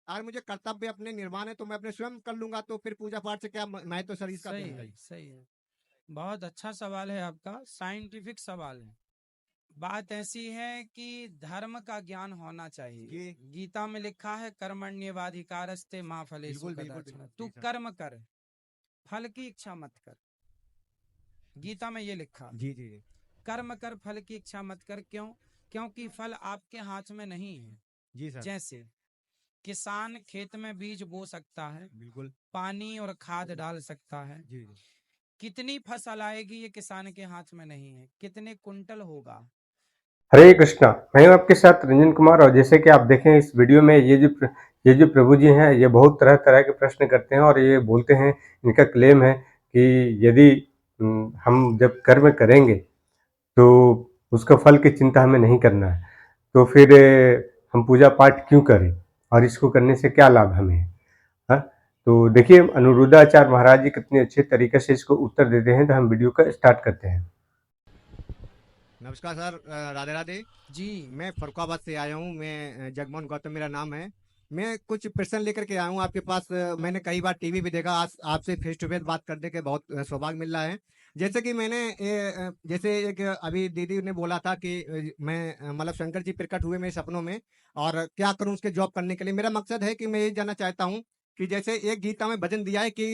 अगर मुझे कर्तव्य अपने निर्वाण है तो मैं अपने स्वयं कर लूंगा, तो फिर पूजा पाठ से क्या महत्व शरीर का सही देने का है, ही। सही है। बहुत अच्छा सवाल है आपका, साइंटिफिक सवाल है। बात ऐसी है कि धर्म का ज्ञान होना चाहिए। जी गीता में लिखा है कर्मण्येवाधिकारस्ते माँ फलेषु बिल्कुल बिल्कुल कदाचन, बिल्कुल तू जी सर। कर्म कर, फल की इच्छा मत कर। गीता में ये लिखा, जी जी जी। कर्म कर फल की इच्छा मत कर। क्यों? क्योंकि फल आपके हाथ में नहीं है। जी सर। जैसे किसान खेत में बीज बो सकता है, बिल्कुल। पानी और खाद डाल सकता है, जी जी। कितनी फसल आएगी ये किसान के हाथ में नहीं है, कितने कुंटल होगा। हरे कृष्णा। मैं हूं आपके साथ रंजन कुमार। और जैसे कि आप देखें इस वीडियो में, ये जो प्रभु जी हैं, ये बहुत तरह तरह के प्रश्न करते हैं और ये बोलते हैं, इनका क्लेम है कि यदि हम जब कर्म करेंगे तो उसका फल की चिंता हमें नहीं करना है, तो फिर हम पूजा पाठ क्यों करें और इसको करने से क्या लाभ हमें है। हाँ, तो देखिए अनिरुद्धाचार्य महाराज जी कितने अच्छे तरीके से इसको उत्तर देते हैं। तो हम वीडियो का स्टार्ट करते हैं। नमस्कार सर, राधे राधे। जी। मैं फरुखाबाद से आया हूँ। मैं जगमोहन गौतम मेरा नाम है। मैं कुछ प्रश्न लेकर के आया हूँ आपके पास। मैंने कई बार टीवी भी देखा, आज आपसे फेस टू फेस बात करने के बहुत सौभाग्य मिल रहा है। जैसे कि मैंने जैसे एक अभी दीदी ने बोला था कि मैं मतलब शंकर जी प्रकट हुए मेरे सपनों में, और क्या करूँ उसके जॉब करने के लिए। मेरा मकसद है कि मैं ये जानना चाहता हूँ कि जैसे एक गीता में भजन दिया है कि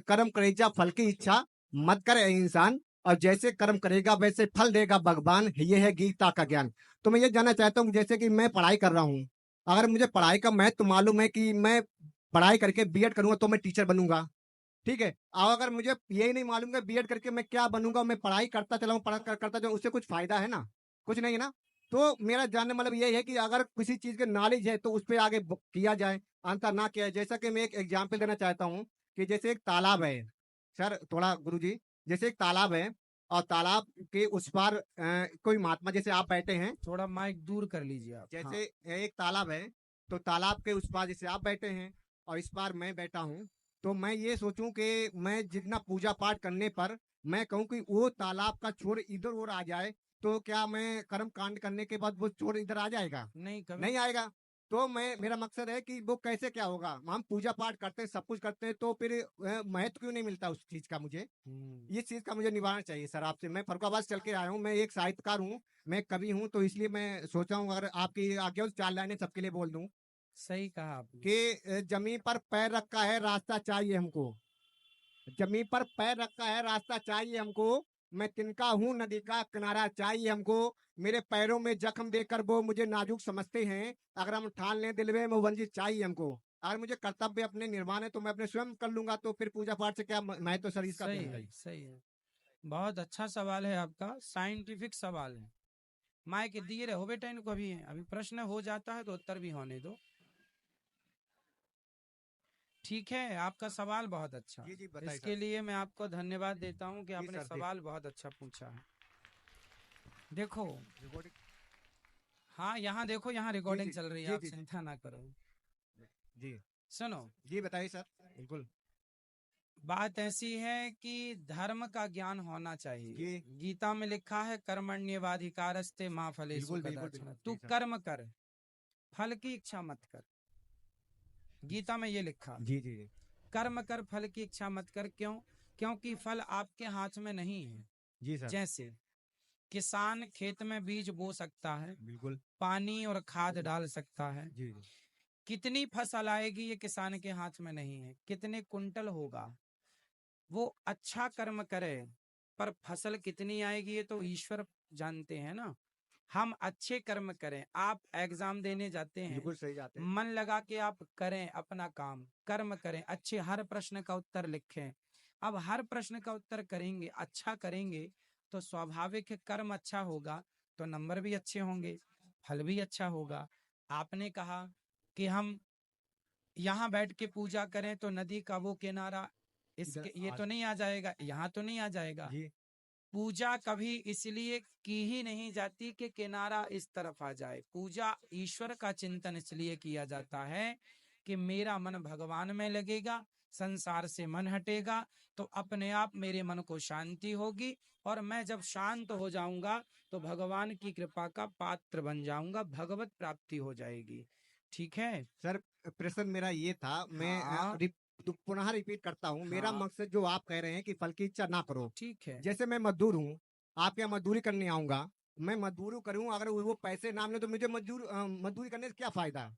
कर्म करेजा फल की इच्छा मत करे इंसान, और जैसे कर्म करेगा वैसे फल देगा भगवान, ये है गीता का ज्ञान। तो मैं ये जानना चाहता हूँ, जैसे कि मैं पढ़ाई कर रहा हूँ, अगर मुझे पढ़ाई का महत्व मालूम है कि मैं पढ़ाई करके बीएड करूंगा तो मैं टीचर बनूंगा, ठीक है। और अगर मुझे यही नहीं मालूम है बीएड करके मैं क्या बनूंगा, मैं पढ़ाई करता चलाऊं करता जाऊं, उससे कुछ फायदा है ना? कुछ नहीं है ना। तो मेरा जानने मतलब ये है कि अगर किसी चीज के नॉलेज है तो उस पर आगे किया जाए, अंतर ना किया जाए। जैसा कि मैं एक एग्जाम्पल देना चाहता हूँ कि जैसे एक तालाब है सर, थोड़ा गुरुजी, जैसे एक तालाब है और तालाब के उस पार कोई महात्मा जैसे आप बैठे हैं। थोड़ा माइक दूर कर लीजिए आप। हाँ। जैसे एक तालाब है, तो तालाब के उस पार जैसे आप बैठे हैं और इस पार मैं बैठा हूँ, तो मैं ये सोचूं कि मैं जितना पूजा पाठ करने पर मैं कहूँ कि वो तालाब का छोर इधर उधर आ जाए, तो क्या मैं कर्म कांड करने के बाद वो छोर इधर आ जाएगा? नहीं, कभी। नहीं आएगा। तो मैं मेरा मकसद है कि वो कैसे क्या होगा, हम पूजा पाठ करते हैं सब कुछ करते हैं, तो फिर महत्व क्यों नहीं मिलता उस चीज का मुझे? हम्म। ये चीज का मुझे निवारण चाहिए सर आपसे। मैं फरुखाबाद से चल के आया हूँ, मैं एक साहित्यकार हूँ, मैं कवि हूँ, तो इसलिए मैं सोचा हूँ अगर आपकी आज्ञा हो तो 4 लाइनें सबके लिए बोल दूं सही कहा आपने। कि जमीन पर पैर रखा है रास्ता चाहिए हमको, जमीन पर पैर रखा है रास्ता चाहिए हमको, मैं तिनका हूँ नदी का किनारा चाहिए हमको, मेरे पैरों में जख्म देकर वो मुझे नाजुक समझते हैं, अगर हम ठान लें दिल में वो वंजित चाहिए हमको, अगर मुझे कर्तव्य अपने निर्वाण है तो मैं अपने स्वयं कर लूंगा, तो फिर पूजा पाठ से क्या महत्व शरीर का सही देने का है, ही। सही है। बहुत अच्छा सवाल है आपका, साइंटिफिक सवाल है। माइक दिए रहो बेटा इनको, अभी अभी प्रश्न हो जाता है तो उत्तर भी होने दो। ठीक है, आपका सवाल बहुत अच्छा। जी जी बताइए सर। इसके लिए मैं आपको धन्यवाद देता हूं कि जी आपने सर सवाल बहुत अच्छा पूछा है। देखो। रिकॉर्डिंग। हाँ, यहाँ देखो, यहाँ जी रिकॉर्डिंग जी चल रही है, जी आप जी चिंता ना करो। जी सुनो। जी बताइए सर। बिल्कुल। बात ऐसी है कि धर्म का ज्ञान होना चाहिए। जी गीता में लिखा है कर्मण्येवाधिकारस्ते माँ फलेषु बिल्कुल बिल्कुल कदाचन, बिल्कुल तू जी सर। कर्म कर, फल की इच्छा मत कर। गीता में ये लिखा, जी जी जी। कर्म कर फल की इच्छा मत कर। क्यों? क्योंकि फल आपके हाथ में नहीं है। जी सर। जैसे किसान खेत में बीज बो सकता है, बिल्कुल। पानी और खाद डाल सकता है, जी जी। कितनी फसल आएगी ये किसान के हाथ में नहीं है, कितने कुंटल होगा। वो अच्छा कर्म करे, पर फसल कितनी आएगी ये तो ईश्वर जानते हैं ना। हम अच्छे कर्म करें, आप एग्जाम देने जाते हैं, बिल्कुल सही जाते हैं। मन लगा के आप करें अपना काम, कर्म करें अच्छे, हर प्रश्न का उत्तर लिखें। अब हर प्रश्न का उत्तर करेंगे, अच्छा करेंगे, तो स्वाभाविक है कर्म अच्छा होगा, तो नंबर भी अच्छे होंगे, फल भी अच्छा होगा। आपने कहा कि हम यहाँ बैठ के पूजा करें तो नदी का वो किनारा इधर इसके ये आज। तो नहीं आ जाएगा, यहाँ तो नहीं आ जाएगा। जी पूजा कभी इसलिए की ही नहीं जाती कि किनारा इस तरफ आ जाए। पूजा ईश्वर का चिंतन इसलिए किया जाता है कि मेरा मन भगवान में लगेगा, संसार से मन हटेगा, तो अपने आप मेरे मन को शांति होगी, और मैं जब शांत हो जाऊंगा तो भगवान की कृपा का पात्र बन जाऊंगा, भगवत प्राप्ति हो जाएगी। ठीक है। सर प्रश्न मेरा ये था, मैं हाँ। पुनः रिपीट करता हूँ। मेरा हाँ। मकसद जो आप कह रहे हैं कि फल की इच्छा ना करो, ठीक है। जैसे मैं मजदूर हूँ, आपके यहाँ मजदूरी करने आऊंगा, मैं मजदूरी करूँ, अगर वो पैसे ना मिले तो मुझे मजदूरी करने से क्या फायदा?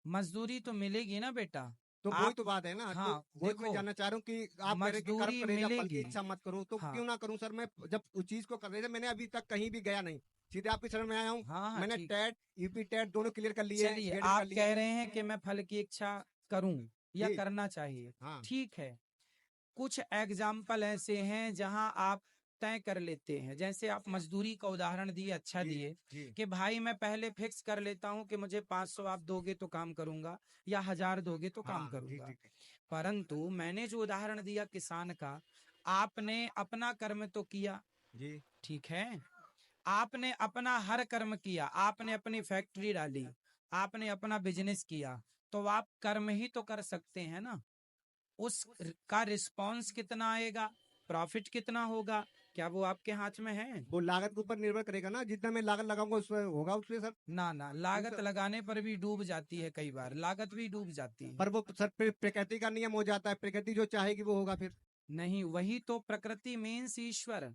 मजदूरी तो मिलेगी ना बेटा। तो वही आप, तो बात है ना, तो हाँ वही तो मैं देखो, जानना चाह रहा हूँ कि आप कह रहे हैं कि कर्म मजदूरी करेगा फल की मिलेगी। इच्छा मत करो, तो हाँ। क्यों ना करूँ सर? मैं जब उस चीज को कर रहे थे, मैंने अभी तक कहीं भी गया नहीं, सीधे आपके शरण में आया हूँ। हाँ। हाँ मैंने ठीक। टेट यूपी टेट दोनों क्लियर कर लिए हैं, चलिए, गेट भी कर आप लिए कह हैं। रहे हैं कि मैं फल की इच्छा करूं या जी करना चाहिए। हाँ ठीक है। कुछ एग्जाम्पल ऐसे हैं जहां आप तय कर लेते हैं, जैसे आप मजदूरी का उदाहरण दिए, अच्छा जी दिए जी कि भाई मैं पहले फिक्स कर लेता हूं कि मुझे 500 आप दोगे तो काम करूंगा या 1000 दोगे तो काम हाँ जी करूंगा। जी परंतु मैंने जो उदाहरण दिया किसान का, आपने अपना कर्म तो किया, जी ठीक है, आपने अपना हर कर्म किया, आपने अपनी फैक्ट्री डाली, आपने अपना बिजनेस किया, तो आप कर्म ही तो कर सकते हैं ना। उस का रिस्पॉन्स कितना आएगा, प्रॉफिट कितना होगा, क्या वो आपके हाथ में है? वो लागत के ऊपर निर्भर करेगा ना, जितना मैं लागत लगाऊंगा उसमें होगा उसमें सर। ना ना, जी लागत सर, लगाने पर भी डूब जाती है, कई बार लागत भी डूब जाती है। पर वो सर प्रकृति का नियम हो जाता है, प्रकृति जो चाहेगी वो होगा फिर। नहीं, वही तो प्रकृति मीन्स ईश्वर,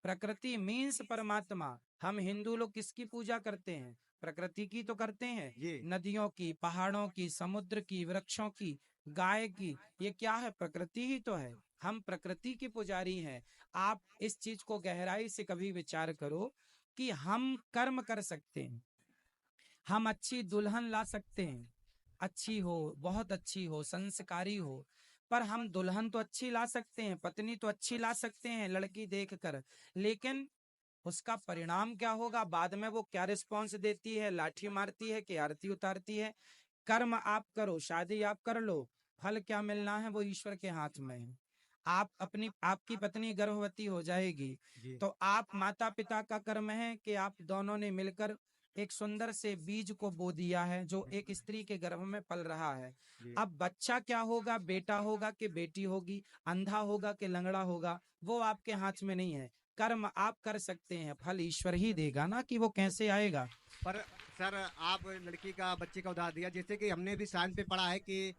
प्रकृति मीन्स परमात्मा। हम हिंदू लोग किसकी पूजा करते हैं? प्रकृति की तो करते हैं। जी नदियों की, पहाड़ों की, समुद्र की, वृक्षों की, गाय की, ये क्या है? प्रकृति ही तो है। हम प्रकृति के पुजारी हैं। आप इस चीज को गहराई से कभी विचार करो कि हम कर्म कर सकते हैं, हम अच्छी दुल्हन ला सकते हैं, अच्छी हो, बहुत अच्छी हो, संस्कारी हो, पर हम दुल्हन तो अच्छी ला सकते हैं, पत्नी तो अच्छी ला सकते हैं लड़की देखकर, लेकिन उसका परिणाम क्या होगा, बाद में वो क्या रिस्पॉन्स देती है, लाठी मारती है कि आरती उतारती है? कर्म आप करो, शादी आप कर लो, फल क्या मिलना है वो ईश्वर के हाथ में है। आप अपनी, आपकी पत्नी गर्भवती हो जाएगी, जी तो आप माता पिता का कर्म है कि आप दोनों ने मिलकर एक सुंदर से बीज को बो दिया है जो एक स्त्री के गर्भ में पल रहा है। जी अब बच्चा क्या होगा, बेटा होगा कि बेटी होगी, अंधा होगा कि लंगड़ा होगा, वो आपके हाथ में नहीं है। कर्म आप कर सकते हैं, फल ईश्वर ही देगा ना, कि वो कैसे आएगा। पर सर आप लड़की का बच्चे का उदाहरण दिया, जैसे कि हमने भी साइंस पे पढ़ा है कि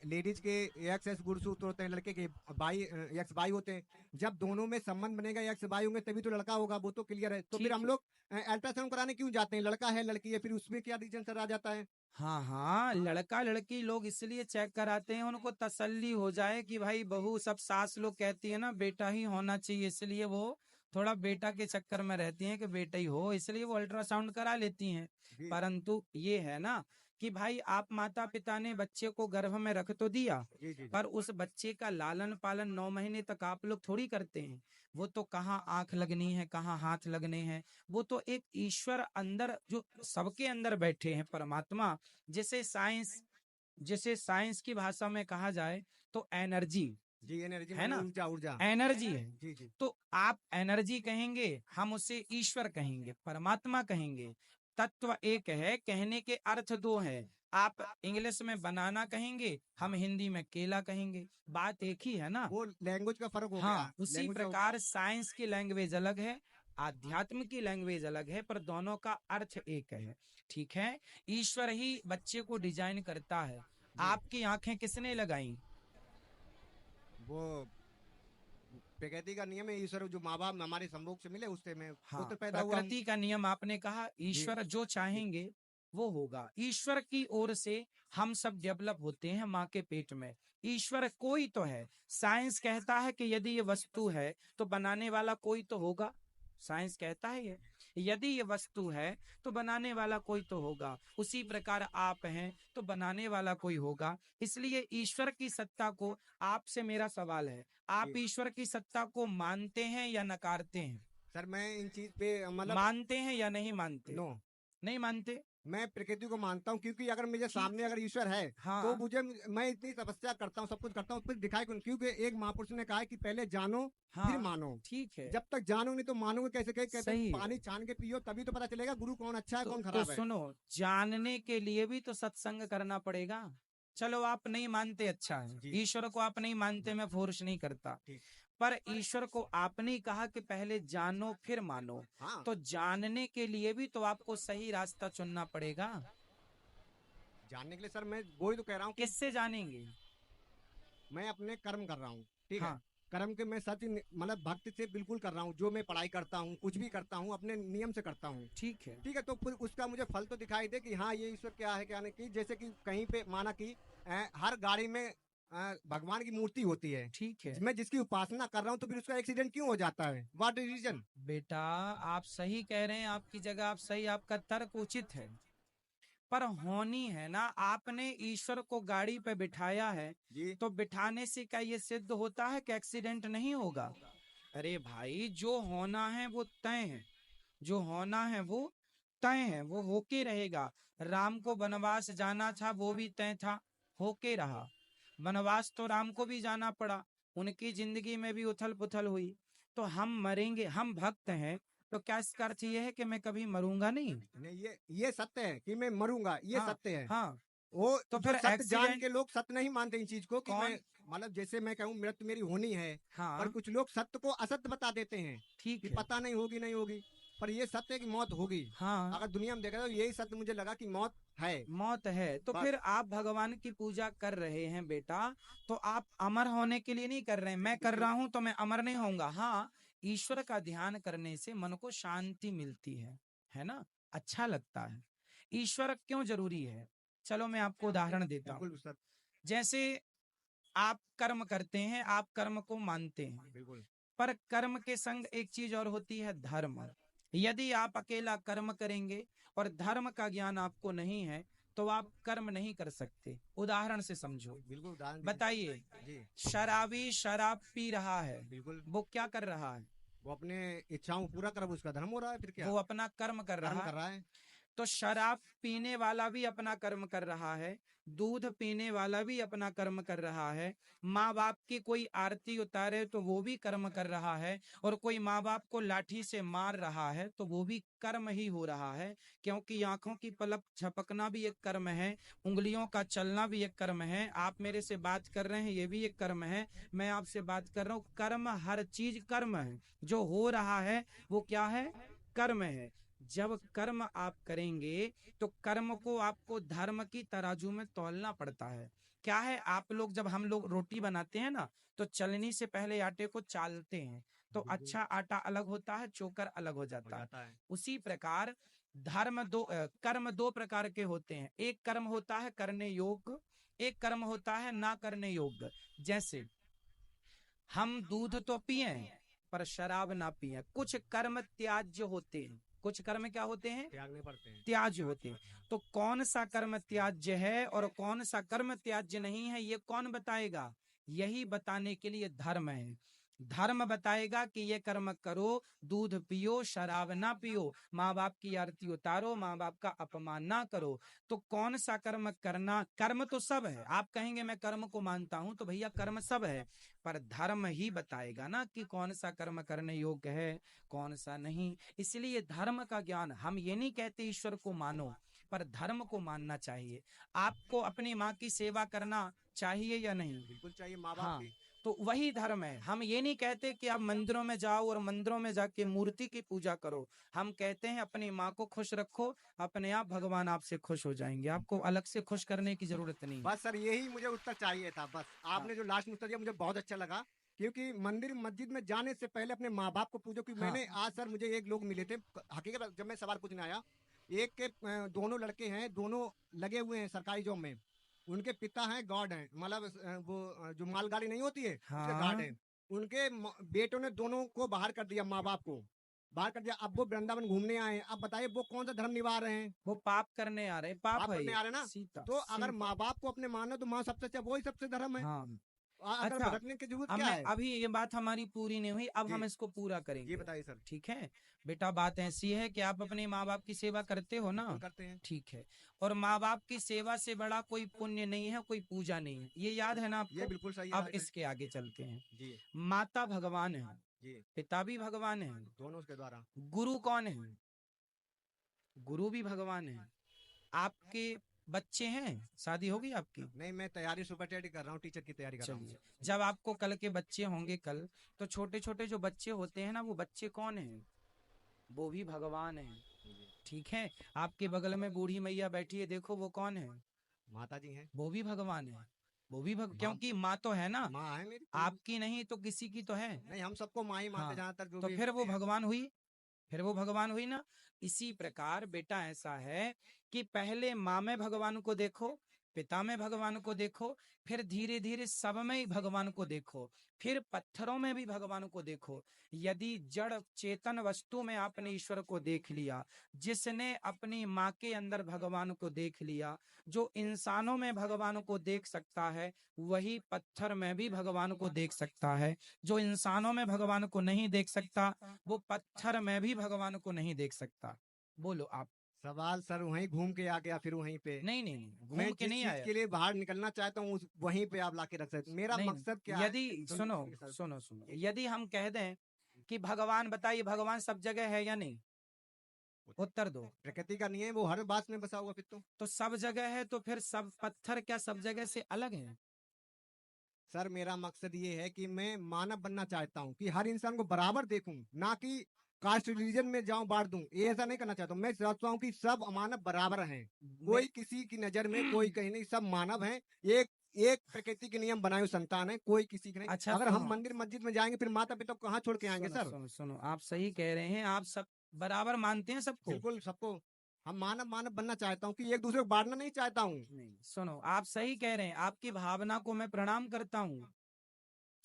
लेडीज के एक्स एक्स गुणसूत्र होते हैं, लड़के के बाई एक्स बाई होते हैं। जब दोनों में संबंध बनेगा, एक्स बाई होंगे, तभी तो लड़का होगा, वो तो क्लियर है। तो फिर ठीक हम है। लोग अल्ट्रासाउंड कराने क्यों जाते हैं? लड़का है लड़की है, फिर उसमें क्या रीजन सर आ जाता है? हाँ हाँ, लड़का लड़की लोग इसलिए चेक कराते हैं, उनको तसल्ली हो जाए कि भाई बहू, सब सास लोग कहती है ना बेटा ही होना चाहिए, इसलिए वो थोड़ा बेटा के चक्कर में रहती हैं कि बेटा ही हो, इसलिए वो अल्ट्रासाउंड करा लेती हैं। जी परंतु ये है ना कि भाई आप माता पिता ने बच्चे को गर्भ में रख तो दिया, जी जी पर उस बच्चे का लालन पालन 9 महीने तक आप लोग थोड़ी करते हैं। वो तो कहाँ आंख लगनी है, कहाँ हाथ लगने हैं, वो तो एक ईश्वर अंदर, जो सबके अंदर बैठे हैं, परमात्मा, जिसे साइंस की भाषा में कहा जाए तो एनर्जी जी एनर्जी है माने ना, ऊर्जा ऊर्जा। एनर्जी है। जी जी तो आप एनर्जी कहेंगे, हम उसे ईश्वर कहेंगे, परमात्मा कहेंगे। तत्व एक है, कहने के अर्थ दो हैं। आप इंग्लिश में बनाना कहेंगे, हम हिंदी में केला कहेंगे, बात एक ही है ना। वो लैंग्वेज का फर्क हो गया, हाँ, उसी लैंग्वेज का। प्रकार साइंस की लैंग्वेज अलग है, आध्यात्म की लैंग्वेज अलग है, पर दोनों का अर्थ एक है। ठीक है। ईश्वर ही बच्चे को डिजाइन करता है। जी आपकी आंखें किसने लगाई? वो प्रकृति का नियम है, ईश्वर जो माँ बाप हमारे संभोग से मिले उससे मैं हाँ, पुत्र पैदा हुआ हूँ। प्रकृति का नियम आपने कहा, जी ईश्वर जो जी चाहेंगे वो होगा। ईश्वर की ओर से हम सब डेवलप होते हैं माँ के पेट में। ईश्वर कोई तो है। साइंस कहता है कि यदि ये वस्तु है तो बनाने वाला कोई तो होगा। साइंस कहता है ये, यदि ये वस्तु है तो बनाने वाला कोई तो होगा। उसी प्रकार आप हैं तो बनाने वाला कोई होगा। इसलिए ईश्वर की सत्ता को, आपसे मेरा सवाल है, आप जी ईश्वर की सत्ता को मानते हैं या नकारते हैं? सर मैं इन चीज पे मतलब मानते हैं या नहीं मानते? नो, नहीं मानते। मैं प्रकृति को मानता हूँ, क्योंकि अगर मेरे ठीक। सामने अगर ईश्वर है तो हाँ। मुझे, मैं इतनी तपस्या करता हूँ, सब कुछ करता हूँ, फिर दिखाई क्यों? क्योंकि एक महापुरुष ने कहा है कि पहले जानो फिर हाँ मानो। ठीक है। जब तक जानो नहीं तो मानोगे कैसे? कहते हैं सही है। पानी छान के पियो, तभी तो पता चलेगा गुरु कौन अच्छा है कौन तो खराब है। सुनो, जानने के लिए भी तो सत्संग करना पड़ेगा। चलो आप नहीं मानते, अच्छा है, जी ईश्वर को आप नहीं मानते, मैं फोर्स नहीं करता, ठीक। पर ईश्वर को आपने कहा कि पहले जानो फिर मानो, हाँ तो जानने के लिए भी तो आपको सही रास्ता चुनना पड़ेगा। जानने के लिए सर मैं वही तो कह रहा हूँ कि किससे जानेंगे? मैं अपने कर्म कर रहा हूँ, ठीक है। हाँ कर्म के मैं सच मतलब भक्ति से बिल्कुल कर रहा हूँ। जो मैं पढ़ाई करता हूँ, कुछ भी करता हूँ, अपने नियम से करता हूँ, ठीक है। ठीक है। तो फिर उसका मुझे फल तो दिखाई दे कि हाँ ये ईश्वर क्या है क्या नहीं। कि जैसे कि कहीं पे माना कि हर गाड़ी में भगवान की मूर्ति होती है। ठीक है मैं जिसकी उपासना कर रहा हूँ तो फिर उसका एक्सीडेंट क्यों हो जाता है? What is reason? बेटा, आप सही कह रहे हैं, आपकी जगह आप सही, आपका तर्क उचित है, पर होनी है ना। आपने ईश्वर को गाड़ी पे बिठाया है, जी तो बिठाने से क्या ये सिद्ध होता है कि एक्सीडेंट नहीं होगा? अरे भाई, जो होना है वो तय है, जो होना है वो तय है, वो होके रहेगा। राम को वनवास जाना था, वो भी तय था, होके रहा। वनवास तो राम को भी जाना पड़ा, उनकी जिंदगी में भी उथल पुथल हुई। तो हम मरेंगे, हम भक्त हैं, तो क्या इसका अर्थ ये है कि मैं कभी मरूंगा नहीं? नहीं, ये सत्य है कि मैं मरूंगा, ये हाँ सत्य है। हाँ। वो तो जो फिर सत्य जान एक्सीडेंट के लोग सत्य नहीं मानते इन चीज को कि मैं कौन? मतलब जैसे मैं कहूँ मृत्यु मेरी होनी है। पर हाँ कुछ लोग सत्य को असत्य बता देते हैं ठीक कि है। पता नहीं होगी नहीं होगी। पर ये सत्य है कि मौत होगी। हाँ, अगर दुनिया में देखा तो यही सत्य मुझे लगा कि मौत है। मौत है। तो बस फिर आप भगवान की पूजा कर रहे हैं बेटा, तो आप अमर होने के लिए नहीं कर रहे हैं। मैं कर रहा हूं तो मैं अमर नहीं होऊंगा। हाँ, ईश्वर का ध्यान करने से मन को शांति मिलती है ना, अच्छा लगता है। ईश्वर क्यों जरूरी है? चलो मैं आपको उदाहरण देता हूँ। बिल्कुल सर। जैसे आप कर्म करते हैं, आप कर्म को मानते हैं, बिल्कुल पर कर्म के संग एक चीज और होती है, धर्म। यदि आप अकेला कर्म करेंगे और धर्म का ज्ञान आपको नहीं है, तो आप कर्म नहीं कर सकते। उदाहरण से समझो। बिल्कुल उदाहरण बताइए, दीजिए जी। शराबी शराब पी रहा है, बिल्कुल वो क्या कर रहा है? वो अपने इच्छाओं को पूरा कर उसका धर्म हो रहा है, फिर क्या? वो अपना कर्म कर कर्म रहा कर है। रहा है। तो शराब पीने वाला भी अपना कर्म कर रहा है, दूध पीने वाला भी अपना कर्म कर रहा है, माँ बाप की कोई आरती उतारे तो वो भी कर्म कर रहा है, और कोई माँ बाप को लाठी से मार रहा है तो वो भी कर्म ही हो रहा है। क्योंकि आंखों की पलक झपकना भी एक कर्म है, उंगलियों का चलना भी एक कर्म है, आप मेरे से बात कर रहे हैं ये भी एक कर्म है, मैं आपसे बात कर रहा हूँ, कर्म, हर चीज कर्म है। जो हो रहा है वो क्या है? कर्म है। जब कर्म आप करेंगे तो कर्म को आपको धर्म की तराजू में तौलना पड़ता है। क्या है, आप लोग, जब हम लोग रोटी बनाते हैं ना, तो चलनी से पहले आटे को चालते हैं, तो बिल्कुल अच्छा आटा अलग होता है, चोकर अलग हो हो जाता है। जाता है। उसी प्रकार कर्म दो प्रकार के होते हैं। एक कर्म होता है करने योग्य, एक कर्म होता है ना करने योग्य। जैसे हम दूध तो पिए पर शराब ना पिए, कुछ कर्म त्याज्य होते हैं। कुछ कर्म क्या होते हैं? त्यागने पड़ते हैं। त्याज्य होते हैं। तो कौन सा कर्म त्याज्य है और कौन सा कर्म त्याज्य नहीं है, ये कौन बताएगा? यही बताने के लिए धर्म है। धर्म बताएगा कि ये कर्म करो, दूध पियो, शराब ना पियो, माँ बाप की आरती उतारो, माँ बाप का अपमान ना करो। तो कौन सा कर्म करना? कर्म तो सब है। आप कहेंगे मैं कर्म को मानता हूं, तो भैया कर्म सब है, पर धर्म ही बताएगा ना कि कौन सा कर्म करने योग्य है, कौन सा नहीं। इसलिए धर्म का ज्ञान, हम ये नहीं कहते ईश्वर को मानो, पर धर्म को मानना चाहिए। आपको अपनी माँ की सेवा करना चाहिए या नहीं? बिल्कुल चाहिए माँ बाप हाँ, की। तो वही धर्म है। हम ये नहीं कहते कि आप मंदिरों में जाओ और मंदिरों में जाके मूर्ति की पूजा करो। हम कहते हैं अपनी माँ को खुश रखो, अपने आप भगवान आपसे खुश हो जाएंगे, आपको अलग से खुश करने की जरूरत नहीं। बस सर यही मुझे उत्तर चाहिए था। बस हाँ आपने जो लास्ट में उत्तर दिया मुझे बहुत अच्छा लगा। क्योंकि मंदिर मस्जिद में जाने से पहले अपने माँ बाप को पूछो। कि हाँ मैंने आज सर मुझे एक लोग मिले थे, हकीकत जब मैं सवाल पूछने आया। एक के दोनों लड़के हैं, दोनों लगे हुए हैं सरकारी जॉब में। उनके पिता हैं गॉड हैं, मतलब वो जो मालगाड़ी नहीं होती है उसके गार्ड हाँ। हैं। उनके बेटों ने दोनों को बाहर कर दिया, माँ बाप को बाहर कर दिया। अब वो वृंदावन घूमने आए हैं। अब बताइए वो कौन सा धर्म निभा रहे हैं? वो पाप करने आ रहे, पाप पाप है करने ये। आ रहे हैं ना। सीता तो अगर सीता। माँ बाप को अपने मानो तो माँ सबसे अच्छा, वही सबसे धर्म है। हाँ। अगर अच्छा, भटकने की जरूरत अब क्या मैं, है? अभी ये बात हमारी पूरी नहीं हुई, अब हम जी इसको पूरा जी करेंगे। बताइए सर। ठीक है बेटा, बात ऐसी है कि आप अपने माँ बाप की सेवा करते हो ना। बिल्कुल करते हैं। ठीक है। और माँ बाप की सेवा से बड़ा कोई पुण्य नहीं है, कोई पूजा नहीं है, ये याद है ना ये आपको? बिल्कुल सही अब याद है। इसके आगे चलते हैं। जी माता भगवान है, जी। पिता भी भगवान है, दोनों उसके द्वारा। गुरु कौन है? गुरु भी भगवान है। आपके बच्चे हैं, शादी होगी आपकी? नहीं, मैं तैयारी सुपर टेट कर रहा हूँ, टीचर की तैयारी कर रहा हूँ। चलिए, जब आपको कल के बच्चे होंगे कल, तो छोटे छोटे जो बच्चे होते हैं ना, वो बच्चे कौन हैं? वो भी भगवान है। जी ठीक है। आपके बगल में बूढ़ी मैया बैठी है, देखो वो कौन है? माता जी हैं, वो भी भगवान है, वो भी माँ क्योंकि माँ तो है ना, माँ है मेरी, कोई भी। आपकी नहीं तो किसी की तो है। नहीं, हम सबको माँ ही मानते हैं, हाँ, जहाँ तक जो तो भी फिर वो हैं। भगवान हुई, फिर वो भगवान हुई ना। इसी प्रकार बेटा ऐसा है कि पहले माँ में भगवान को देखो, पिता में भगवान को देखो, फिर धीरे धीरे सब में ही भगवान को देखो, फिर पत्थरों में भी भगवान को देखो। यदि जड़ चेतन वस्तु में आपने ईश्वर को देख लिया, जिसने अपनी माँ के अंदर भगवान को देख लिया, जो इंसानों में भगवान को देख सकता है, वही पत्थर में भी भगवान को देख सकता है। जो इंसानों में भगवान को नहीं देख सकता, वो पत्थर में भी भगवान को नहीं देख सकता। बोलो आप। सवाल सर वहीं घूम के आ गया, फिर वहीं पे नहीं नहीं नहीं, मैं घूम के जिस नहीं चीज आया। के लिए बाहर निकलना चाहता हूँ उस वहीं पे आप लाके रख सकते। मेरा नहीं मकसद नहीं, क्या है? यदि सुनो सुनिए सर, सुनो सुनो, यदि हम कह दें कि भगवान, बताइए भगवान सब जगह है या नहीं, उत्तर दो। प्रकृति का नियम वो हर बात में बसा हुआ, फिर तो सब जगह है, तो फिर सब पत्थर क्या सब जगह से अलग है? सर मेरा मकसद ये है कि मैं मानव बनना चाहता हूँ, कि हर इंसान को बराबर देखूं, ना कि कास्ट रिलीजन में जाऊं बांट दूं। ये ऐसा नहीं करना चाहता हूं। मैं चाहता हूँ कि सब मानव बराबर हैं, कोई किसी की नजर में कोई कहीं नहीं, सब मानव हैं। एक एक प्रकृति के नियम बनाए हुए संतान है, कोई किसी की नहीं। अच्छा अगर हम सुनो मंदिर मस्जिद में जाएंगे, फिर माता पिता को कहाँ छोड़ के आएंगे सुनो सर? सुनो सुनो, आप सही कह रहे हैं, आप सब बराबर मानते हैं सबको। बिल्कुल सबको। हम मानव मानव बनना चाहता हूँ, कि एक दूसरे को बांटना नहीं चाहता हूँ। नहीं सुनो, आप सही कह रहे हैं, आपकी भावना को मैं प्रणाम करता हूँ।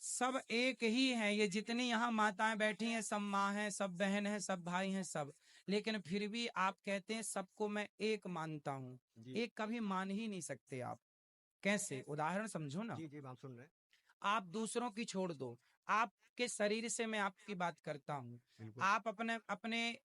सब एक ही है, ये जितनी यहाँ माताएं बैठी हैं सब माँ हैं, सब बहन हैं, सब भाई हैं, सब। लेकिन फिर भी आप कहते हैं सबको मैं एक मानता हूँ। जी एक कभी मान ही नहीं सकते आप। कैसे? उदाहरण समझो ना। जी जी, हम सुन रहे हैं। आप दूसरों की छोड़ दो, आपके शरीर से मैं आपकी बात करता हूँ। बिल्कुल। आप अपने अपने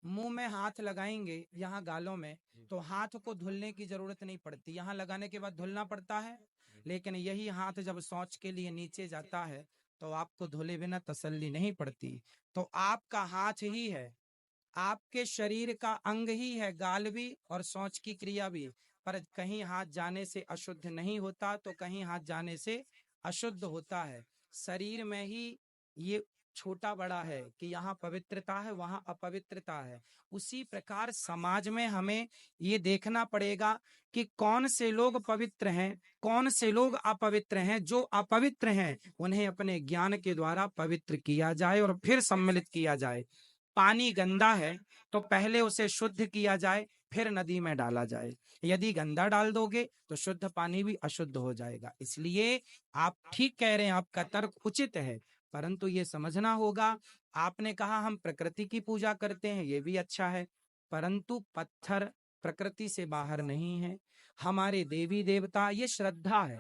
मुंह में हाथ लगाएंगे, यहाँ गालों में, तो हाथ को धुलने की जरूरत नहीं पड़ती, यहाँ लगाने के बाद धुलना पड़ता है। लेकिन यही हाथ जब शौच के लिए नीचे जाता है, तो आपको धुले बिना तसल्ली नहीं पड़ती। तो आपका हाथ ही है, आपके शरीर का अंग ही है, गाल भी और शौच की क्रिया भी। पर कहीं हाथ जाने से अशुद्ध नहीं होता, तो कहीं हाथ जाने से अशुद्ध होता है। शरीर में ही ये छोटा बड़ा है कि यहाँ पवित्रता है, वहाँ अपवित्रता है। उसी प्रकार समाज में हमें ये देखना पड़ेगा कि कौन से लोग पवित्र हैं, कौन से लोग अपवित्र हैं। जो अपवित्र हैं उन्हें अपने ज्ञान के द्वारा पवित्र किया जाए और फिर सम्मिलित किया जाए। पानी गंदा है तो पहले उसे शुद्ध किया जाए, फिर नदी में डाला जाए। यदि गंदा डाल दोगे तो शुद्ध पानी भी अशुद्ध हो जाएगा। इसलिए आप ठीक कह रहे हैं, आपका तर्क उचित है, परंतु ये समझना होगा। आपने कहा हम प्रकृति की पूजा करते हैं, ये भी अच्छा है, परंतु पत्थर प्रकृति से बाहर नहीं है। हमारे देवी देवता, ये श्रद्धा है।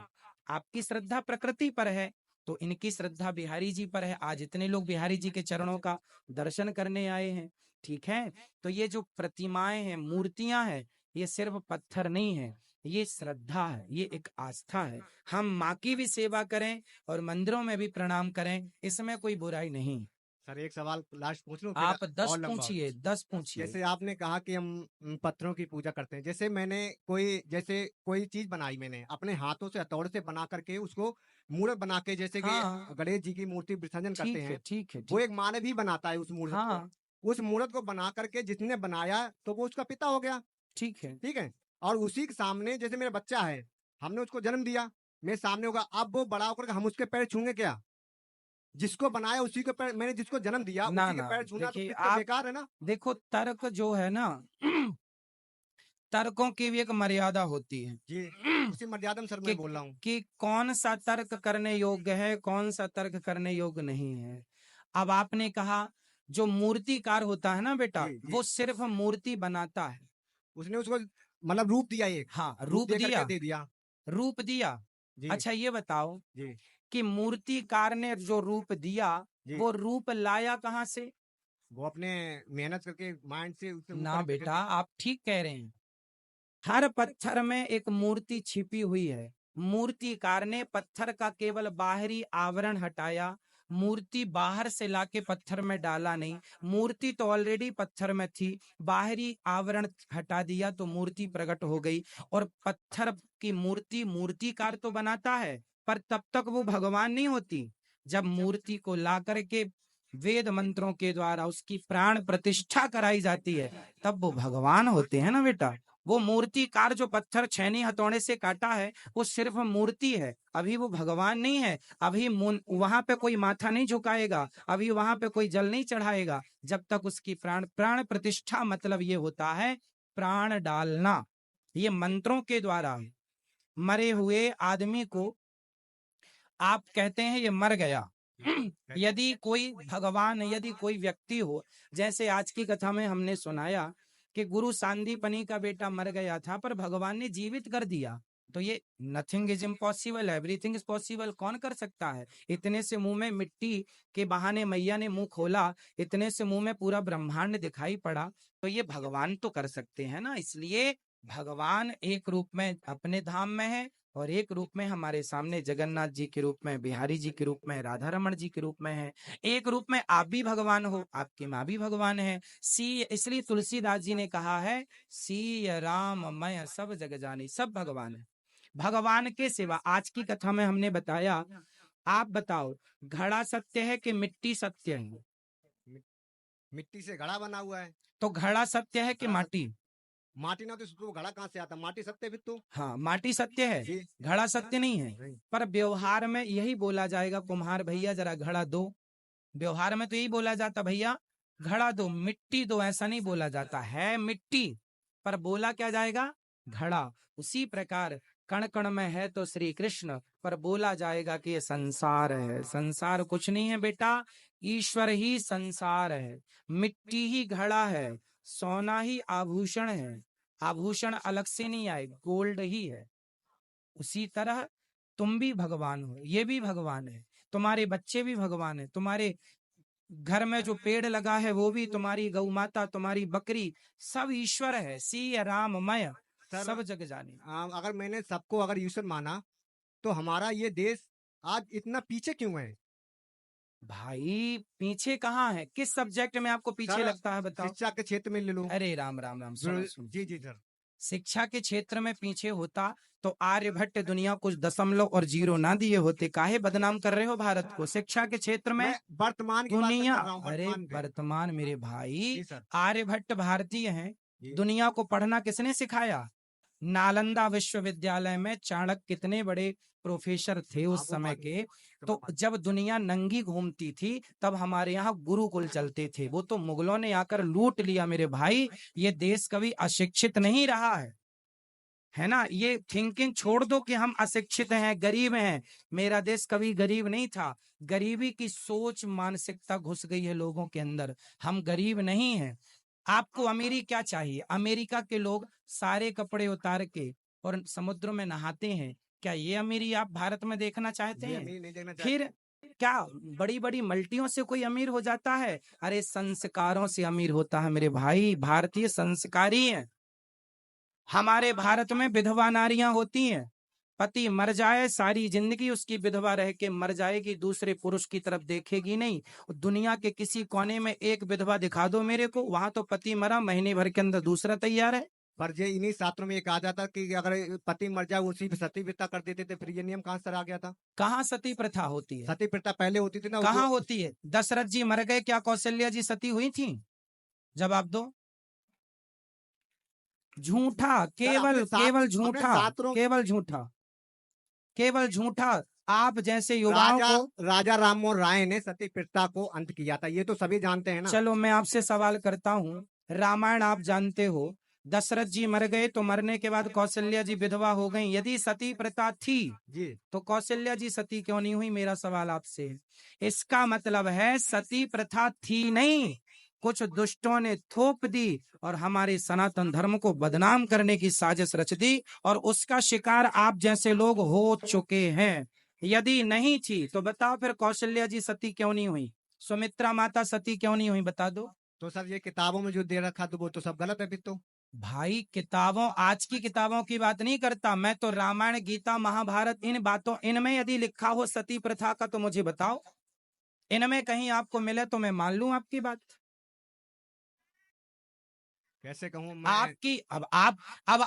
आपकी श्रद्धा प्रकृति पर है, तो इनकी श्रद्धा बिहारी जी पर है। आज इतने लोग बिहारी जी के चरणों का दर्शन करने आए हैं, ठीक है। तो ये जो प्रतिमाएं हैं, मूर्तियां हैं, ये सिर्फ पत्थर नहीं है, ये श्रद्धा है, ये एक आस्था है। हम माँ की भी सेवा करें और मंदिरों में भी प्रणाम करें, इसमें कोई बुराई नहीं। सर एक सवाल लास्ट पूछ लूं, फिर आप 10 और लंबा हो। पूछिए, 10 पूछिए। जैसे आपने कहा कि हम पत्थरों की पूजा करते हैं, जैसे कोई चीज बनाई मैंने अपने हाथों से, हथौड़े से बना करके उसको मूर्त बना के, जैसे कि हाँ गणेश जी की मूर्ति विसर्जन करते ठीक है, हैं, ठीक है, वो ठीक। एक मानव ही बनाता है उस मूर्त को। हाँ उस मूर्त को बना करके जिसने बनाया तो वो उसका पिता हो गया, ठीक है। ठीक है। और उसी के सामने जैसे मेरा बच्चा है, हमने उसको जन्म दिया, मेरे सामने होगा, अब वो बड़ा होकर हम उसके पैर छूंगे क्या? जिसको बनाया उसी के पैर, मैंने जिसको जन्म दिया ना उसी के ना, पैर छूना तो देखिए फिर तो आप, बेकार है ना। देखो तर्क जो है ना, तर्कों की भी एक मर्यादा होती है। जी, उसी मर्यादा में सर कि मैं बोल रहा हूँ। कि कौन सा तर्क करने योग्य है, कौन सा तर्क करने योग्य नहीं है। अब आपने कहा जो मूर्तिकार होता है ना बेटा, जी जी, वो सिर्फ मूर्ति बनाता है। उसने उसको मतलब रूप दिया, एक हाँ, रूप रूप दे करके दिया, दे दिया। रूप दिया। जी अच्छा ये बताओ जी कि मूर्तिकार ने जो रूप दिया, जी, वो रूप लाया कहाँ से? वो अपने मेहनत करके माइंड से उससे ना ऊपर बेटा, करके। आप ठीक कह रहे हैं। हर पत्थर में एक मूर्ति छिपी हुई है। मूर्तिकार ने पत्थर का केवल बाहरी आवरण हटाया, मूर्ति बाहर से लाके पत्थर में डाला नहीं। मूर्ति तो ऑलरेडी पत्थर में थी, बाहरी आवरण हटा दिया तो मूर्ति प्रकट हो गई। और पत्थर की मूर्ति मूर्तिकार तो बनाता है, पर तब तक वो भगवान नहीं होती। जब मूर्ति को ला करके वेद मंत्रों के द्वारा उसकी प्राण प्रतिष्ठा कराई जाती है, तब वो भगवान होते हैं ना बेटा। वो मूर्तिकार जो पत्थर छैनी हथौड़े से काटा है वो सिर्फ मूर्ति है, अभी वो भगवान नहीं है। अभी वहां पे कोई माथा नहीं झुकाएगा, अभी वहां पे कोई जल नहीं चढ़ाएगा जब तक उसकी प्राण प्रतिष्ठा, मतलब ये होता है प्राण डालना, ये मंत्रों के द्वारा। मरे हुए आदमी को आप कहते हैं ये मर गया। यदि कोई भगवान, यदि कोई व्यक्ति हो, जैसे आज की कथा में हमने सुनाया कि गुरु सांदीपनी का बेटा मर गया था पर भगवान ने जीवित कर दिया, तो ये nothing is impossible, everything is possible, कौन कर सकता है। इतने से मुंह में मिट्टी के बहाने मैया ने मुंह खोला, इतने से मुंह में पूरा ब्रह्मांड दिखाई पड़ा, तो ये भगवान तो कर सकते हैं ना। इसलिए भगवान एक रूप में अपने धाम में है और एक रूप में हमारे सामने जगन्नाथ जी के रूप में, बिहारी जी के रूप में, राधा रमण जी के रूप में है। एक रूप में आप भी भगवान हो, आपकी माँ भी भगवान है। इसलिए तुलसीदास जी ने कहा है सी राम मय सब जग जानी, सब भगवान है। भगवान के सिवा आज की कथा में हमने बताया, आप बताओ घड़ा सत्य है कि मिट्टी सत्य है? मिट्टी से घड़ा बना हुआ है। तो घड़ा सत्य है कि माटी? माटी ना तो घड़ा कहाँ से आता? माटी सत्य भी तो। हाँ, माटी सत्य है, घड़ा सत्य नहीं है। पर व्यवहार में यही बोला जाएगा, कुम्हार भैया जरा घड़ा दो, व्यवहार में तो यही बोला जाता, भैया घड़ा दो, मिट्टी दो, ऐसा नहीं बोला जाता है मिट्टी, पर बोला क्या जाएगा? घड़ा। उसी प्रकार कण कण में है तो श्री कृष्ण, पर बोला जाएगा कि ये संसार है। संसार कुछ नहीं है बेटा, ईश्वर ही संसार है। मिट्टी ही घड़ा है, सोना ही आभूषण है, आभूषण अलग से नहीं आए, गोल्ड ही है। उसी तरह तुम भी भगवान हो, ये भी भगवान है, तुम्हारे बच्चे भी भगवान है, तुम्हारे घर में जो पेड़ लगा है वो भी, तुम्हारी गौ माता, तुम्हारी बकरी, सब ईश्वर है। सी राममय सब जग जानी। अगर मैंने सबको अगर ईश्वर माना तो हमारा ये देश आज इतना पीछे क्यों है? भाई पीछे कहाँ है? किस सब्जेक्ट में आपको पीछे लगता है बताओ? शिक्षा के क्षेत्र में ले लो। अरे राम राम राम, सुनो सुनो। जी जी सर। शिक्षा के क्षेत्र में पीछे होता तो आर्यभट्ट दुनिया कुछ दशमलव और जीरो ना दिए होते। काहे बदनाम कर रहे हो भारत को? शिक्षा के क्षेत्र में वर्तमान की दुनिया, बात कर रहा हूं, अरे वर्तमान मेरे भाई, जी सर। आर्यभट्ट भारतीय हैं। दुनिया को पढ़ना किसने सिखाया? नालंदा विश्वविद्यालय में चाणक्य कितने बड़े प्रोफेसर थे उस समय के। तो जब दुनिया नंगी घूमती थी तब हमारे यहाँ गुरुकुल चलते थे, वो तो मुगलों ने आकर लूट लिया मेरे भाई। ये देश कभी अशिक्षित नहीं रहा है ना। ये थिंकिंग छोड़ दो कि हम अशिक्षित हैं, गरीब हैं। मेरा देश कभी गरीब नहीं था। गरीबी की सोच, मानसिकता घुस गई है लोगों के अंदर। हम गरीब नहीं हैं। आपको अमीरी क्या चाहिए? अमेरिका के लोग सारे कपड़े उतार के और समुद्र में नहाते हैं, क्या ये अमीरी आप भारत में देखना चाहते हैं? फिर क्या बड़ी बड़ी मल्टियों से कोई अमीर हो जाता है? अरे संस्कारों से अमीर होता है मेरे भाई। भारतीय संस्कारी हैं। हमारे भारत में विधवा नारियां होती हैं, पति मर जाए सारी जिंदगी उसकी विधवा रह के मर जाएगी, दूसरे पुरुष की तरफ देखेगी नहीं। दुनिया के किसी कोने में एक विधवा दिखा दो मेरे को, वहां तो पति मरा, महीने भर के अंदर दूसरा तैयार है। पर ये इन्हीं शास्त्रों में ये कहा जाता कि अगर पति मर जाए उसी पे सती प्रथा कर देते थे। फिर ये नियम कहाँ से आ गया था? कहाँ सती प्रथा होती है? सती प्रथा पहले होती थी ना। कहाँ होती है? दशरथ जी मर गए, क्या कौशल्या जी सती हुई थी? जवाब दो। झूठा, केवल केवल झूठा, केवल झूठा, केवल झूठा। आप जैसे युवाओं को राजा राम मोहन राय ने सती प्रथा को अंत किया था, ये तो सभी जानते हैं ना। चलो मैं आपसे सवाल करता हूँ, रामायण आप जानते हो, दशरथ जी मर गए तो मरने के बाद कौशल्या जी विधवा हो गई। यदि सती प्रथा थी जी तो कौशल्या जी सती क्यों नहीं हुई? मेरा सवाल आपसे। इसका मतलब है सती प्रथा थी नहीं, कुछ दुष्टों ने थोप दी और हमारे सनातन धर्म को बदनाम करने की साजिश रच दी, और उसका शिकार आप जैसे लोग हो चुके हैं। यदि नहीं थी तो बताओ फिर कौशल्या जी सती क्यों नहीं हुई? सुमित्रा माता सती क्यों नहीं हुई? बता दो। तो सर ये किताबों में जो दे रखा तो वो तो सब गलत है फिर तो। भाई किताबों, आज की किताबों की बात नहीं करता मैं तो, रामायण गीता महाभारत इन बातों, इनमें यदि लिखा हो सती प्रथा का तो मुझे बताओ, इनमें कहीं आपको मिले तो मैं मान लूं आपकी बात। कैसे कहूँ मैं? आपकी अब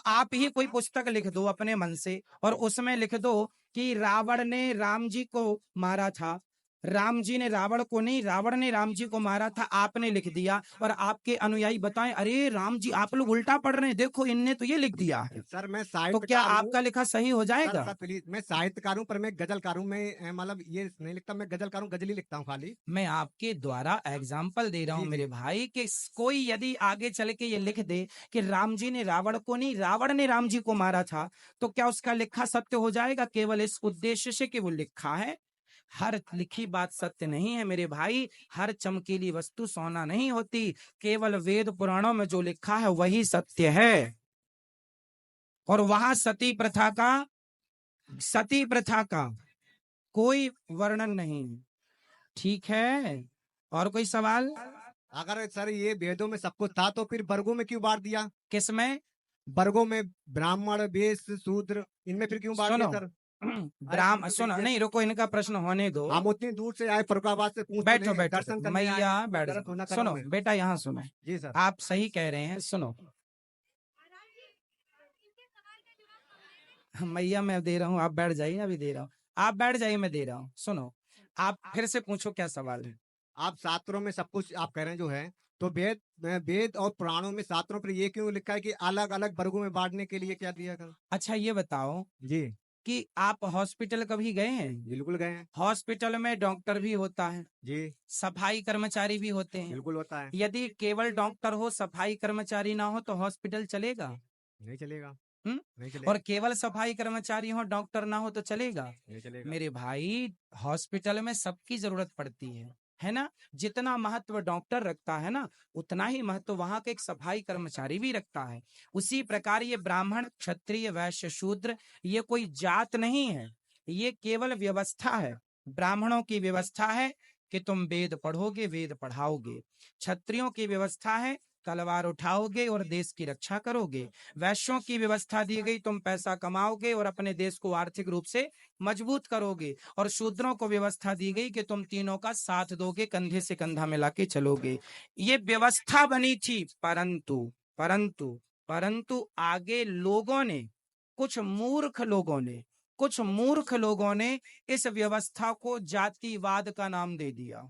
आप ही कोई पुस्तक लिख दो अपने मन से और उसमें लिख दो कि रावण ने राम जी को मारा था, राम जी ने रावण को नहीं, रावण ने राम जी को मारा था, आपने लिख दिया। और आपके अनुयायी बताएं, अरे राम जी आप लोग उल्टा पढ़ रहे हैं, देखो इनने तो ये लिख दिया है। सर मैं तो क्या साहित्यकार हूँ। आपका लिखा सही हो सर जाएगा? सर प्लीज, मैं साहित्यकार हूँ पर मैं गजलकार हूँ। मैं मतलब ये नहीं लिखता, मैं गजलकार हूँ, गजल ही लिखता हूँ खाली। मैं आपके द्वारा एग्जाम्पल दे रहा हूँ जी मेरे जी। भाई कि कोई यदि आगे चल के ये लिख दे कि राम जी ने रावण को नहीं, रावण ने राम जी को मारा था, तो क्या उसका लिखा सत्य हो जाएगा केवल इस उद्देश्य से कि वो लिखा है? हर लिखी बात सत्य नहीं है मेरे भाई, हर चमकीली वस्तु सोना नहीं होती, केवल वेद पुराणों में जो लिखा है वही सत्य है। और वहां सती प्रथा का कोई वर्णन नहीं है। ठीक है, और कोई सवाल? अगर सर ये वेदों में सब कुछ था तो फिर वर्गों में क्यों बांट दिया? किसमें? वर्गों में, ब्राह्मण, वेश्य, शूद्र, इनमें फिर क्यों बांट दिया सुनो, सर? आए ब्राह्मण, पूछ तो सुनो, लीजिए। नहीं रुको, इनका प्रश्न होने दो। हम उतनी दूर से आए फरुखाबाद से, पूछ तो बैठो ले, बैठो, दर्शन करने आए मैया हैं, कोई बैठ गलत जाओ। होना कर रहा हूँ सुनो मैं? बेटा, यहाँ सुनो, जी सर। आप सही कह रहे हैं। सुनो मैया, मैं दे रहा हूँ, आप बैठ जाइए, अभी दे रहा हूँ, आप बैठ जाइए, मैं दे रहा हूँ। सुनो, आप फिर से पूछो क्या सवाल है। आप शास्त्रों में सब कुछ आप कह रहे हैं जो है, तो वेद वेद और पुराणों में शास्त्रों पर ये क्यों लिखा है कि अलग अलग वर्गों में बांटने के लिए क्या दिया कर? अच्छा ये बताओ जी। कि आप हॉस्पिटल कभी गए हैं? बिल्कुल गए हैं। हॉस्पिटल में डॉक्टर भी होता है, जी। सफाई कर्मचारी भी होते हैं। बिल्कुल होता है। यदि केवल डॉक्टर हो, सफाई कर्मचारी ना हो, तो हॉस्पिटल चलेगा? नहीं चलेगा। हम्म? नहीं और चलेगा। केवल सफाई कर्मचारी हो, डॉक्टर ना हो, तो चलेगा? नहीं चलेगा। मेरे भाई, हॉस्पिटल में सबकी जरूरत पड़ती है ना? जितना महत्व डॉक्टर रखता है ना, उतना ही महत्व वहां का एक सफाई कर्मचारी भी रखता है। उसी प्रकार ये ब्राह्मण, क्षत्रिय, वैश्य, शूद्र, ये कोई जात नहीं है, ये केवल व्यवस्था है। ब्राह्मणों की व्यवस्था है कि तुम वेद पढ़ोगे, वेद पढ़ाओगे। क्षत्रियों की व्यवस्था है, तलवार उठाओगे और देश की रक्षा करोगे। वैश्यों की व्यवस्था दी गई, तुम पैसा कमाओगे और अपने देश को आर्थिक रूप से मजबूत करोगे। और शूद्रों को व्यवस्था दी गई कि तुम तीनों का साथ दोगे, कंधे से कंधा मिला के चलोगे। ये व्यवस्था बनी थी, परंतु परंतु परंतु आगे लोगों ने, कुछ मूर्ख लोगों ने इस व्यवस्था को जातिवाद का नाम दे दिया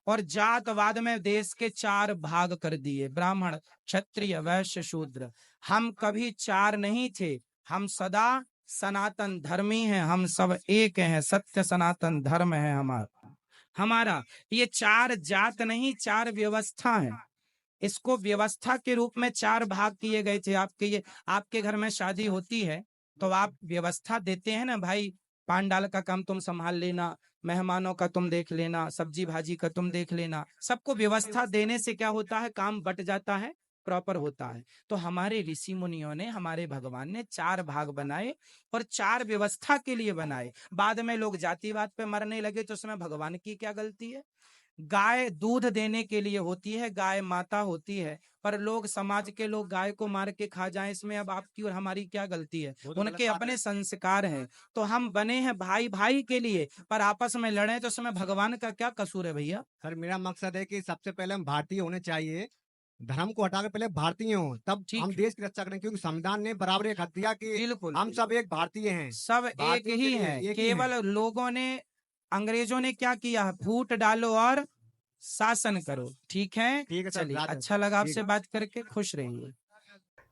और जातवाद में देश के 4 भाग कर दिए, ब्राह्मण, क्षत्रिय, वैश्य, शूद्र। हम कभी 4 नहीं थे, हम सदा सनातन धर्मी हैं, हम सब एक हैं, सत्य सनातन धर्म है हमारा हमारा ये 4 जात नहीं, 4 व्यवस्था है। इसको व्यवस्था के रूप में 4 भाग किए गए थे। आपके घर में शादी होती है तो आप व्यवस्था देते हैं ना भाई, पांडाल का काम तुम संभाल लेना, मेहमानों का तुम देख लेना, सब्जी भाजी का तुम देख लेना। सबको व्यवस्था देने से क्या होता है, काम बट जाता है, प्रॉपर होता है। तो हमारे ऋषि मुनियों ने, हमारे भगवान ने 4 भाग बनाए और 4 व्यवस्था के लिए बनाए। बाद में लोग जातिवाद पे मरने लगे तो उसमें भगवान की क्या गलती है? गाय दूध देने के लिए होती है, गाय माता होती है, पर लोग, समाज के लोग गाय को मार के खा जाएं, इसमें अब आपकी और हमारी क्या गलती है? वो तो गलत उनके बात अपने है। संस्कार हैं। तो हम बने हैं भाई भाई के लिए, पर आपस में लड़े तो उसमें भगवान का क्या कसूर है भैया? सर मेरा मकसद है कि सबसे पहले हम भारतीय होने चाहिए, धर्म को हटाकर पहले भारतीय हों, तब हम ठीक, देश की रक्षा करें, क्योंकि संविधान ने बराबर एक हक दिया कि बिल्कुल हम सब एक भारतीय हैं। सब एक भारतीयों के ही लिए है, एक ही हैं। केवल लोगों ने, अंग्रेजों ने क्या किया है, फूट डालो और शासन करो। ठीक है, ठीक है सर, चलिए, राज अच्छा लगा ठीक आपसे है। बात करके, खुश रहिए।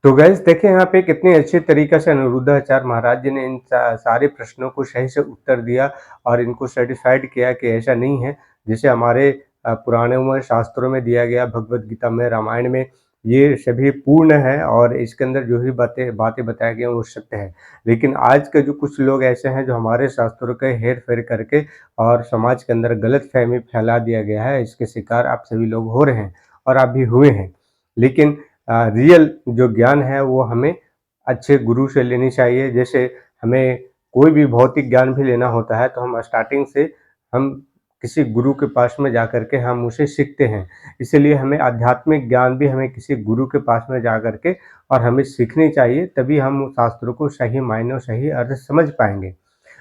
तो गाइस देखें यहाँ पे कितने अच्छे तरीके से अनिरुद्धाचार्य महाराज जी ने इन सारे प्रश्नों को सही से उत्तर दिया और इनको सर्टिफाइड किया कि ऐसा नहीं है जैसे हमारे पुराणों में, शास्त्रों में दिया गया, भगवत गीता में, रामायण में, ये सभी पूर्ण है और इसके अंदर जो भी बातें बताई गई हैं वो सत्य है। लेकिन आज के जो कुछ लोग ऐसे हैं जो हमारे शास्त्रों के हेर फेर करके और समाज के अंदर गलत फहमी फैला दिया गया है, इसके शिकार आप सभी लोग हो रहे हैं और आप भी हुए हैं। लेकिन रियल जो ज्ञान है वो हमें अच्छे गुरु से लेनी चाहिए। जैसे हमें कोई भी भौतिक ज्ञान भी लेना होता है तो हम स्टार्टिंग से हम किसी गुरु के पास में जा कर के हम उसे सीखते हैं। इसीलिए हमें आध्यात्मिक ज्ञान भी हमें किसी गुरु के पास में जा कर के और हमें सीखनी चाहिए, तभी हम शास्त्रों को सही मायने और सही अर्थ समझ पाएंगे।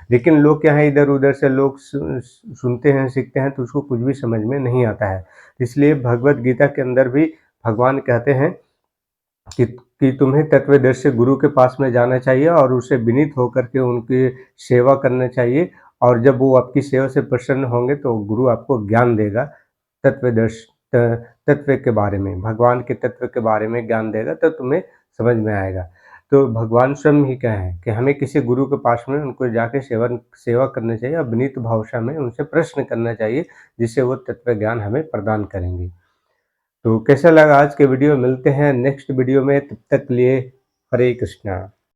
लेकिन लोग क्या है, इधर उधर से लोग सुनते हैं, सीखते हैं तो उसको कुछ भी समझ में नहीं आता है। इसलिए भगवत गीता के अंदर भी भगवान कहते हैं कि तुम्हें तत्वदर्शी गुरु के पास में जाना चाहिए और उससे विनीत होकर के उनकी सेवा करना चाहिए और जब वो आपकी सेवा से प्रसन्न होंगे तो गुरु आपको ज्ञान देगा, तत्व के बारे में, भगवान के तत्व के बारे में ज्ञान देगा, तो तुम्हें समझ में आएगा। तो भगवान स्वयं ही कहे कि हमें किसी गुरु के पास में उनको जाके सेवा करनी चाहिए और विनीत भाषा में उनसे प्रश्न करना चाहिए, जिससे वो तत्व ज्ञान हमें प्रदान करेंगे। तो कैसा लगा आज के वीडियो? मिलते हैं नेक्स्ट वीडियो में, तब तक लिए हरे कृष्णा।